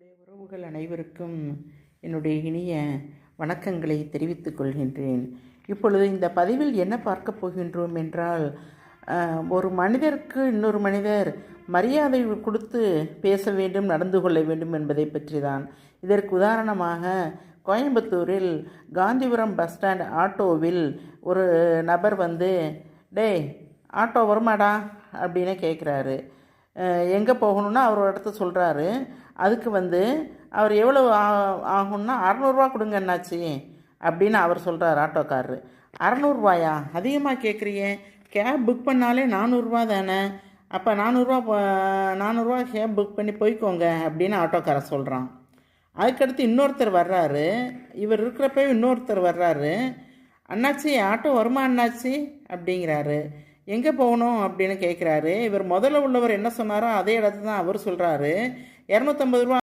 என்னுடைய உறவுகள் அனைவருக்கும் என்னுடைய இனிய வணக்கங்களை தெரிவித்துக் கொள்கின்றேன். இப்பொழுது இந்த பதிவில் என்ன பார்க்க போகின்றோம் என்றால், ஒரு மனிதருக்கு இன்னொரு மனிதர் மரியாதை கொடுத்து பேச வேண்டும், நடந்து கொள்ள வேண்டும் என்பதை பற்றி தான். இதற்கு உதாரணமாக கோயம்புத்தூரில் காந்திபுரம் பஸ் ஸ்டாண்ட் ஆட்டோவில் ஒரு நபர் டேய் ஆட்டோ வருமாடா அப்படின்னு கேட்குறாரு. எங்கே போகணுன்னா அவர் இடத்த சொல்கிறாரு. அதுக்கு அவர் எவ்வளோ ஆகும்னா 600 கொடுங்க என்னாச்சு அப்படின்னு அவர் சொல்கிறார் ஆட்டோக்காரரு. 600 அதிகமாக கேட்குறீங்க, கேப் புக் பண்ணாலே 400 தானே, அப்போ 400 கேப் புக் பண்ணி போய்க்கோங்க அப்படின்னு ஆட்டோக்காரர் சொல்கிறான். அதுக்கடுத்து இன்னொருத்தர் வர்றாரு. இவர் இருக்கிறப்ப இன்னொருத்தர் வர்றாரு. அண்ணாச்சி ஆட்டோ வருமா அண்ணாச்சி அப்படிங்கிறாரு. எங்கே போகணும் அப்படின்னு கேட்குறாரு. இவர் முதல்ல உள்ளவர் என்ன சொன்னாரோ அதே இடத்துல தான் அவர் சொல்கிறாரு. 250